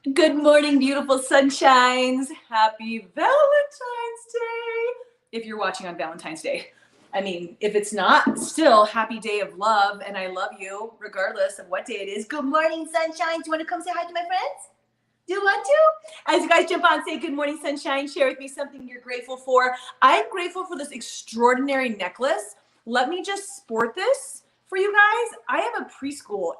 Good morning, beautiful sunshines. Happy Valentine's Day. If you're watching on Valentine's Day. I mean, if it's not, still happy day of love, and I love you regardless of what day it is. Good morning, sunshine. Do you want to come say hi to my friends? Do you want to? As you guys jump on, say good morning, sunshine. Share with me something you're grateful for. I'm grateful for this extraordinary necklace. Let me just sport this for you guys. I have a preschooler,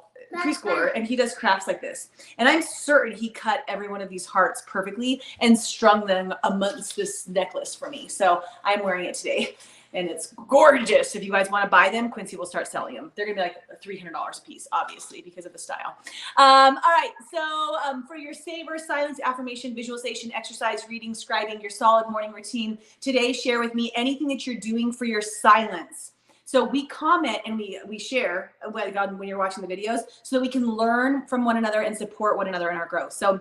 and he does crafts like this. And I'm certain he cut every one of these hearts perfectly and strung them amongst this necklace for me. So I'm wearing it today. And it's gorgeous. If you guys want to buy them, Quincy will start selling them. They're going to be like $300 a piece, obviously, because of the style. All right. So for your savor, silence, affirmation, visualization, exercise, reading, scribing, your solid morning routine, today share with me anything that you're doing for your silence. So we comment and we share when you're watching the videos so that we can learn from one another and support one another in our growth. So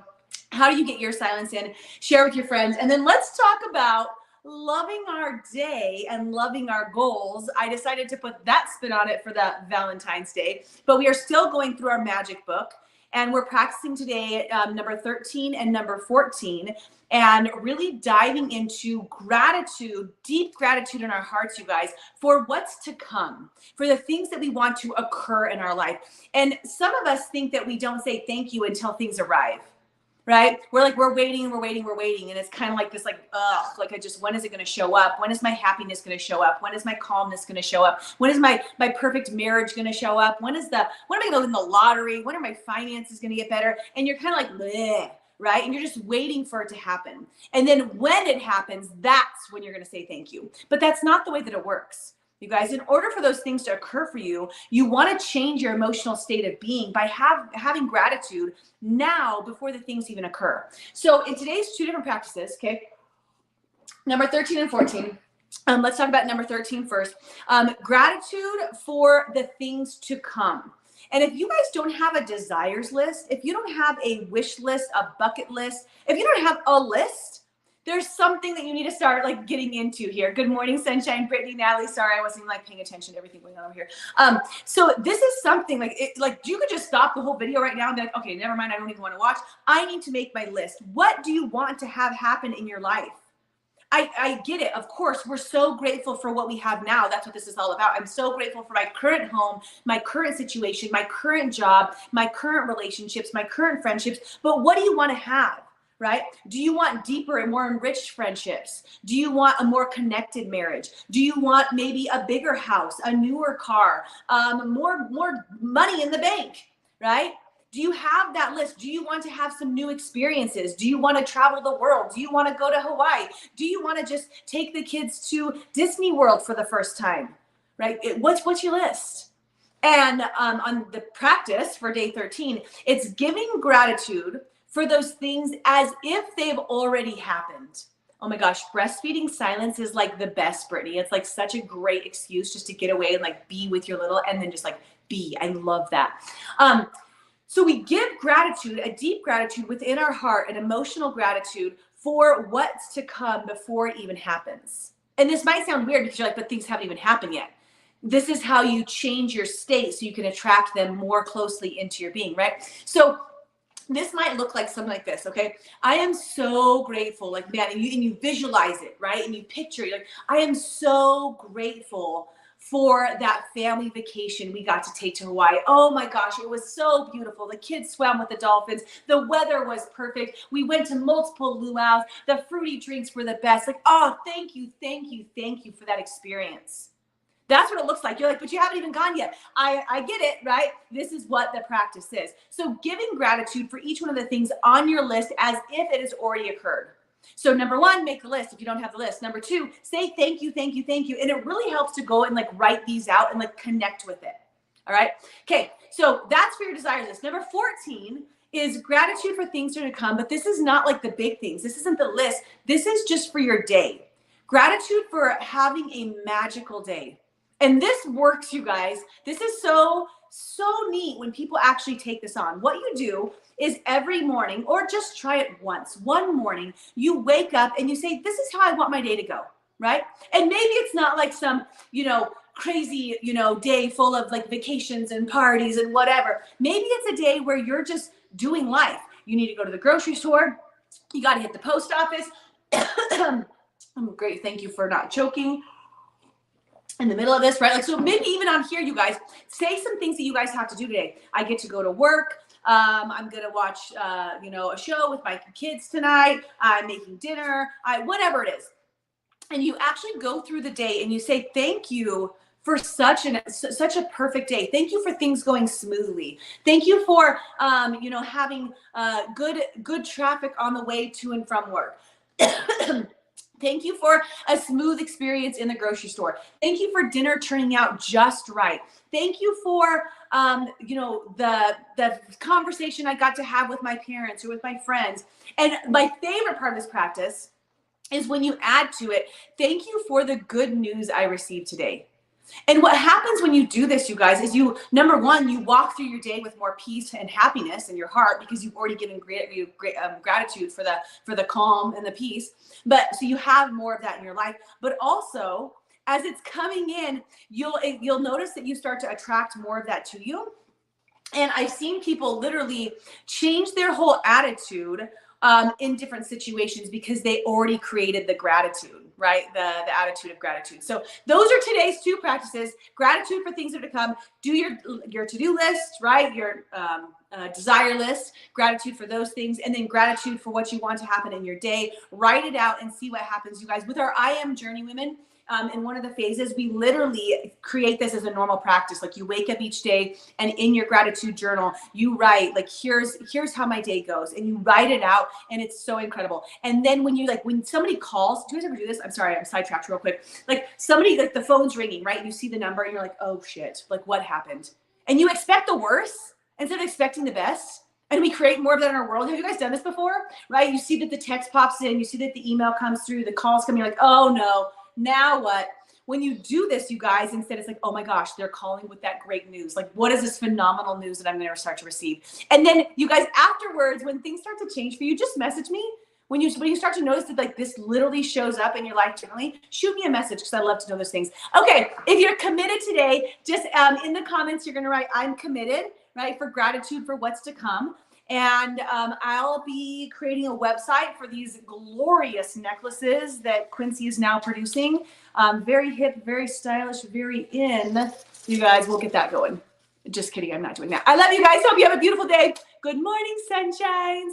how do you get your silence in? Share with your friends. And then let's talk about loving our day and loving our goals. I decided to put that spin on it for that Valentine's Day, but we are still going through our magic book, and we're practicing today number 13 and number 14, and really diving into gratitude, deep gratitude in our hearts, you guys, for what's to come, for the things that we want to occur in our life. And some of us think that we don't say thank you until things arrive. Right? We're waiting. And it's kind of like this, when is it going to show up? When is my happiness going to show up? When is my calmness going to show up? When is my perfect marriage going to show up? When am I going to win the lottery? When are my finances going to get better? And you're kind of like, bleh, right? And you're just waiting for it to happen. And then when it happens, that's when you're going to say thank you. But that's not the way that it works. You guys, in order for those things to occur for you, you want to change your emotional state of being by having gratitude now before the things even occur. So in today's two different practices, okay, number 13 and 14, let's talk about number 13 first. Gratitude for the things to come. And if you guys don't have a desires list, if you don't have a wish list, a bucket list, if you don't have a list, there's something that you need to start getting into here. Good morning, sunshine, Brittany, Natalie. Sorry, I wasn't even paying attention to everything going on over here. So this is something you could just stop the whole video right now and be like, okay, never mind. I don't even want to watch. I need to make my list. What do you want to have happen in your life? I get it. Of course, we're so grateful for what we have now. That's what this is all about. I'm so grateful for my current home, my current situation, my current job, my current relationships, my current friendships. But what do you want to have? Right? Do you want deeper and more enriched friendships? Do you want a more connected marriage? Do you want maybe a bigger house, a newer car, more money in the bank, right? Do you have that list? Do you want to have some new experiences? Do you want to travel the world? Do you want to go to Hawaii? Do you want to just take the kids to Disney World for the first time, right? What's your list? And on the practice for day 13, it's giving gratitude for those things as if they've already happened. Oh my gosh, breastfeeding silence is like the best, Brittany. It's like such a great excuse just to get away and be with your little, and then just be. I love that. So we give gratitude, a deep gratitude within our heart, an emotional gratitude for what's to come before it even happens. And this might sound weird because you're like, but things haven't even happened yet. This is how you change your state so you can attract them more closely into your being, right? So this might look like something like this, okay? I am so grateful, and you visualize it, right? And you picture it, I am so grateful for that family vacation we got to take to Hawaii. Oh my gosh, it was so beautiful. The kids swam with the dolphins. The weather was perfect. We went to multiple luau's. The fruity drinks were the best. Thank you for that experience. That's what it looks like. You're like, but you haven't even gone yet. I get it, right? This is what the practice is. So giving gratitude for each one of the things on your list as if it has already occurred. So number one, make the list if you don't have the list. Number two, say thank you. And it really helps to go and write these out and connect with it. All right. Okay. So that's for your desire list. Number 14 is gratitude for things that are to come, but this is not the big things. This isn't the list. This is just for your day. Gratitude for having a magical day. And this works, you guys. This is so neat when people actually take this on. What you do is every morning, or just try it once, one morning, you wake up and you say, this is how I want my day to go, right? And maybe it's not some, crazy, day full of vacations and parties and whatever. Maybe it's a day where you're just doing life. You need to go to the grocery store. You got to hit the post office. Great. Thank you for not choking in the middle of this, right? Like, so maybe even on here, you guys say some things that you guys have to do today. I get to go to work. I'm going to watch, a show with my kids tonight. I'm making dinner, whatever it is. And you actually go through the day and you say, thank you for such a perfect day. Thank you for things going smoothly. Thank you for, having good traffic on the way to and from work. Thank you for a smooth experience in the grocery store. Thank you for dinner turning out just right. Thank you for, the conversation I got to have with my parents or with my friends. And my favorite part of this practice is when you add to it, thank you for the good news I received today. And what happens when you do this, you guys, is number one, you walk through your day with more peace and happiness in your heart because you've already given gratitude for the calm and the peace. But so you have more of that in your life. But also, as it's coming in, you'll notice that you start to attract more of that to you. And I've seen people literally change their whole attitude in different situations because they already created the gratitude, right? The attitude of gratitude. So those are today's 2 practices: gratitude for things that are to come. Do your to-do list, right? Your desire list, gratitude for those things, and then gratitude for what you want to happen in your day. Write it out and see what happens, you guys. With our I Am Journey Women, in one of the phases, we literally create this as a normal practice. Like, you wake up each day and in your gratitude journal, you write, like, here's how my day goes, and you write it out, and it's so incredible. And then when somebody calls, do you guys ever do this? I'm sorry, I'm sidetracked real quick. Like, somebody, like, the phone's ringing, right? You see the number and you're like, oh shit, like, what happened? And you expect the worst instead of expecting the best. And we create more of that in our world. Have you guys done this before? Right? You see that the text pops in, you see that the email comes through, the calls come, you're like, oh no. Now what? When you do this, you guys, instead it's like, oh my gosh, they're calling with that great news. Like, what is this phenomenal news that I'm going to start to receive? And then you guys, afterwards, when things start to change for you, just message me. When you start to notice that, like, this literally shows up in your life generally, shoot me a message, because I love to know those things. Okay, if you're committed today, just in the comments, you're going to write, I'm committed, right, for gratitude for what's to come. And I'll be creating a website for these glorious necklaces that Quincy is now producing. Very hip, very stylish, very in. You guys, we'll get that going. Just kidding, I'm not doing that. I love you guys. Hope you have a beautiful day. Good morning, sunshines.